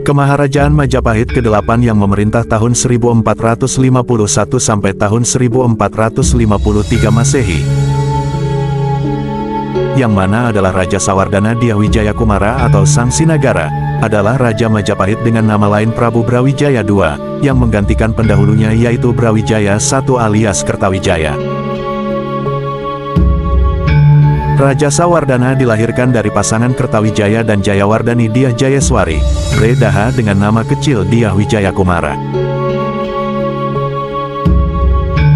Kemaharajaan Majapahit ke-8 yang memerintah tahun 1451 sampai tahun 1453 Masehi, yang mana adalah Raja Sawardana Dyawijaya Kumara atau Sang Sinagara, adalah Raja Majapahit dengan nama lain Prabu Brawijaya II, yang menggantikan pendahulunya yaitu Brawijaya I alias Kertawijaya. Raja Sawardana dilahirkan dari pasangan Kertawijaya dan Jayawardani Dyah Jayaswari, Bre Daha dengan nama kecil Dyah Wijaya Kumara.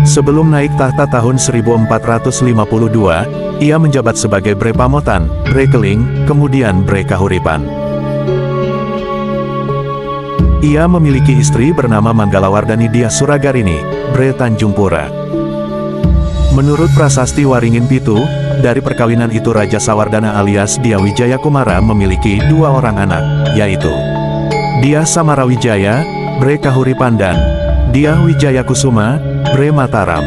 Sebelum naik tahta tahun 1452, ia menjabat sebagai Bre Pamotan, Bre Keling, kemudian Bre Kahuripan. Ia memiliki istri bernama Manggalawardani Dyah Suragarini, Bre Tanjung Pura. Menurut prasasti Waringin Pitu, dari perkawinan itu Raja Sawardana alias Dyah Wijaya Kumara memiliki 2 orang anak, yaitu Dyah Samarawijaya, Bre Kahuripan dan Dyah Wijaya Kusuma, Bre Mataram.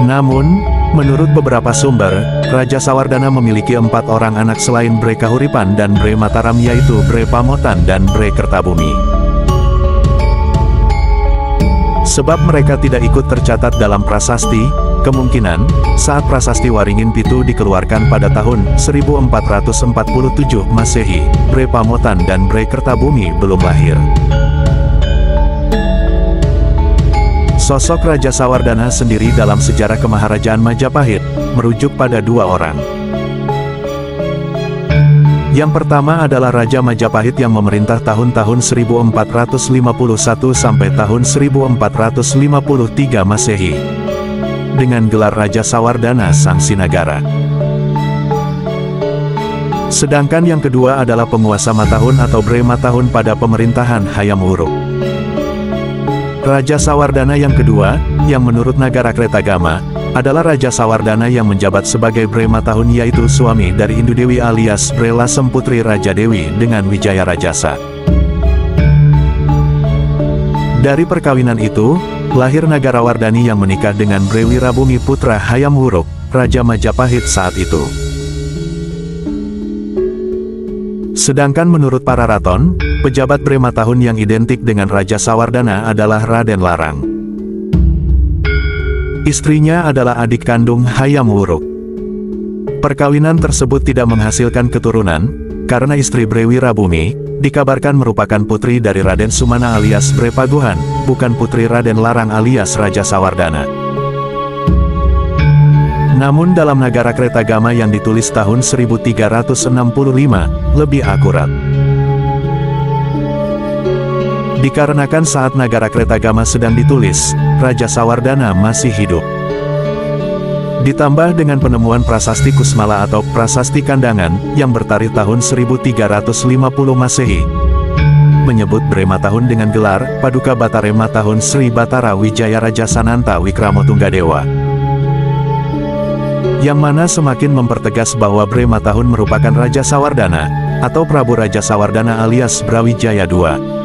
Namun, menurut beberapa sumber, Raja Sawardana memiliki 4 orang anak selain Bre Kahuripan dan Bre Mataram yaitu Bre Pamotan dan Bre Kertabumi. Sebab mereka tidak ikut tercatat dalam prasasti, kemungkinan, saat prasasti Waringin Pitu dikeluarkan pada tahun 1447 Masehi, Bre Pamotan dan Bre Kertabumi belum lahir. Sosok Raja Sawardana sendiri dalam sejarah Kemaharajaan Majapahit, merujuk pada 2 orang. Yang pertama adalah Raja Majapahit yang memerintah tahun-tahun 1451 sampai tahun 1453 Masehi, dengan gelar Raja Sawardana Sang Sinagara. Sedangkan yang kedua adalah penguasa Matahun atau Bre Matahun pada pemerintahan Hayam Wuruk. Raja Sawardana yang kedua, yang menurut Nagarakretagama, adalah Raja Sawardana yang menjabat sebagai Bre Matahun yaitu suami dari Indu Dewi alias Bre Lasem Putri Raja Dewi dengan Wijaya Rajasa. Dari perkawinan itu, lahir Nagarawardani yang menikah dengan Bre Wirabumi putra Hayam Wuruk, Raja Majapahit saat itu. Sedangkan menurut para raton, pejabat Bre Matahun yang identik dengan Raja Sawardana adalah Raden Larang. Istrinya adalah adik kandung Hayam Wuruk. Perkawinan tersebut tidak menghasilkan keturunan, karena istri Bre Wirabumi, dikabarkan merupakan putri dari Raden Sumana alias Bre Paguhan, bukan putri Raden Larang alias Raja Sawardana. Namun dalam Nagarakretagama yang ditulis tahun 1365, lebih akurat. Dikarenakan saat Nagarakretagama sedang ditulis, Raja Sawardana masih hidup. Ditambah dengan penemuan prasasti Kusmala atau prasasti Kandangan, yang bertarikh tahun 1350 Masehi, menyebut Bre Matahun dengan gelar Paduka Batare Matahun Sri Batara Wijaya Raja Sananta Wikramo Tunggadewa. Yang mana semakin mempertegas bahwa Bre Matahun merupakan Raja Sawardana, atau Prabu Raja Sawardana alias Brawijaya II.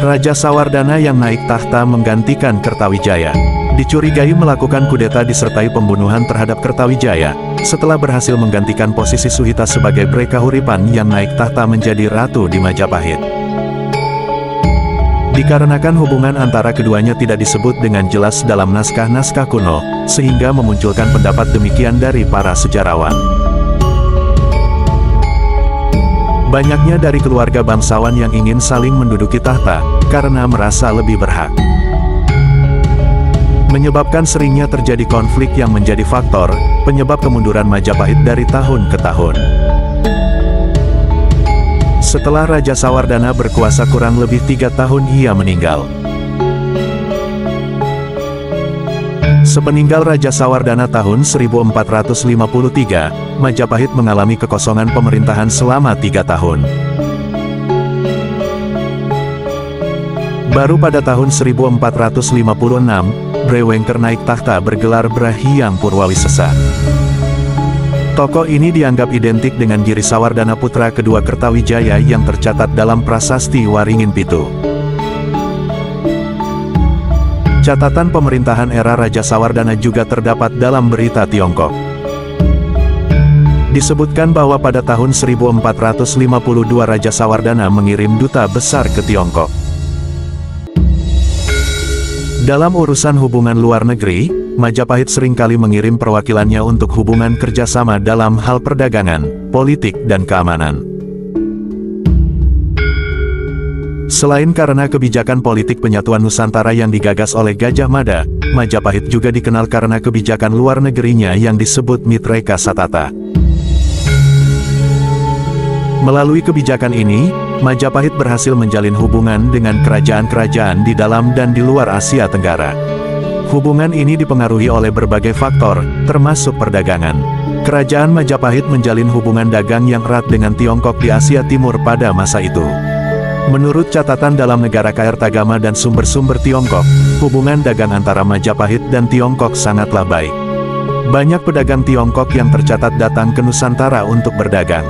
Raja Sawardana yang naik tahta menggantikan Kertawijaya, dicurigai melakukan kudeta disertai pembunuhan terhadap Kertawijaya, setelah berhasil menggantikan posisi Suhita sebagai Bre Kahuripan yang naik tahta menjadi ratu di Majapahit. Dikarenakan hubungan antara keduanya tidak disebut dengan jelas dalam naskah-naskah kuno, sehingga memunculkan pendapat demikian dari para sejarawan. Banyaknya dari keluarga bangsawan yang ingin saling menduduki tahta, karena merasa lebih berhak. Menyebabkan seringnya terjadi konflik yang menjadi faktor penyebab kemunduran Majapahit dari tahun ke tahun. Setelah Raja Sawardana berkuasa kurang lebih 3 tahun ia meninggal. Sepeninggal Raja Sawardana tahun 1453, Majapahit mengalami kekosongan pemerintahan selama 3 tahun. Baru pada tahun 1456, Bre Wengker naik tahta bergelar Brahyang Purwawisesa. Tokoh ini dianggap identik dengan Giri Sawardana putra kedua Kertawijaya yang tercatat dalam prasasti Waringin Pitu. Catatan pemerintahan era Raja Sawardana juga terdapat dalam berita Tiongkok. Disebutkan bahwa pada tahun 1452 Raja Sawardana mengirim duta besar ke Tiongkok. Dalam urusan hubungan luar negeri, Majapahit seringkali mengirim perwakilannya untuk hubungan kerjasama dalam hal perdagangan, politik dan keamanan. Selain karena kebijakan politik penyatuan Nusantara yang digagas oleh Gajah Mada, Majapahit juga dikenal karena kebijakan luar negerinya yang disebut Mitreka Satata. Melalui kebijakan ini, Majapahit berhasil menjalin hubungan dengan kerajaan-kerajaan di dalam dan di luar Asia Tenggara. Hubungan ini dipengaruhi oleh berbagai faktor, termasuk perdagangan. Kerajaan Majapahit menjalin hubungan dagang yang erat dengan Tiongkok di Asia Timur pada masa itu. Menurut catatan dalam negara Kaertagama dan sumber-sumber Tiongkok, hubungan dagang antara Majapahit dan Tiongkok sangatlah baik. Banyak pedagang Tiongkok yang tercatat datang ke Nusantara untuk berdagang.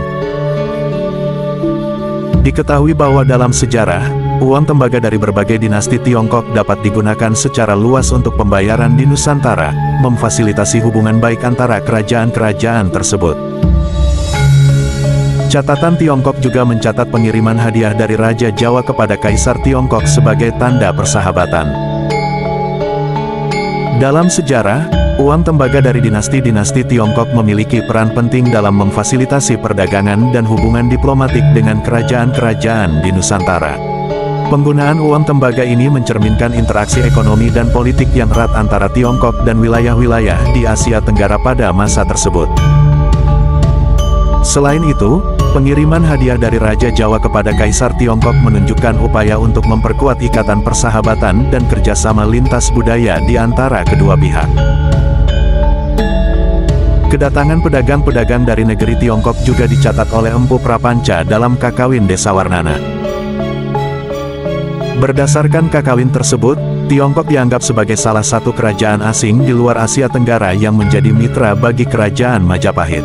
Diketahui bahwa dalam sejarah, uang tembaga dari berbagai dinasti Tiongkok dapat digunakan secara luas untuk pembayaran di Nusantara, memfasilitasi hubungan baik antara kerajaan-kerajaan tersebut. Catatan Tiongkok juga mencatat pengiriman hadiah dari Raja Jawa kepada Kaisar Tiongkok sebagai tanda persahabatan. Dalam sejarah, uang tembaga dari dinasti-dinasti Tiongkok memiliki peran penting dalam memfasilitasi perdagangan dan hubungan diplomatik dengan kerajaan-kerajaan di Nusantara. Penggunaan uang tembaga ini mencerminkan interaksi ekonomi dan politik yang erat antara Tiongkok dan wilayah-wilayah di Asia Tenggara pada masa tersebut. Selain itu, pengiriman hadiah dari Raja Jawa kepada Kaisar Tiongkok menunjukkan upaya untuk memperkuat ikatan persahabatan dan kerjasama lintas budaya di antara kedua pihak. Kedatangan pedagang-pedagang dari negeri Tiongkok juga dicatat oleh Empu Prapanca dalam Kakawin Desawarnana. Berdasarkan kakawin tersebut, Tiongkok dianggap sebagai salah satu kerajaan asing di luar Asia Tenggara yang menjadi mitra bagi kerajaan Majapahit.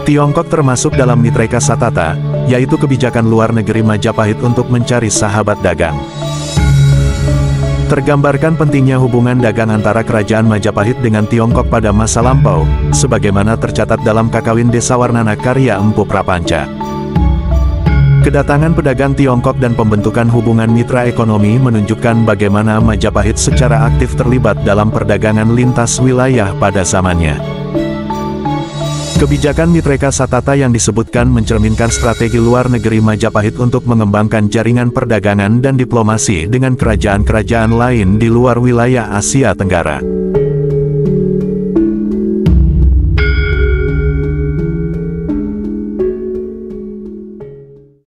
Tiongkok termasuk dalam Mitreka Satata, yaitu kebijakan luar negeri Majapahit untuk mencari sahabat dagang. Tergambarkan pentingnya hubungan dagang antara kerajaan Majapahit dengan Tiongkok pada masa lampau, sebagaimana tercatat dalam Kakawin Desawarnana karya Empu Prapanca. Kedatangan pedagang Tiongkok dan pembentukan hubungan mitra ekonomi menunjukkan bagaimana Majapahit secara aktif terlibat dalam perdagangan lintas wilayah pada zamannya. Kebijakan Mitreka Satata yang disebutkan mencerminkan strategi luar negeri Majapahit untuk mengembangkan jaringan perdagangan dan diplomasi dengan kerajaan-kerajaan lain di luar wilayah Asia Tenggara.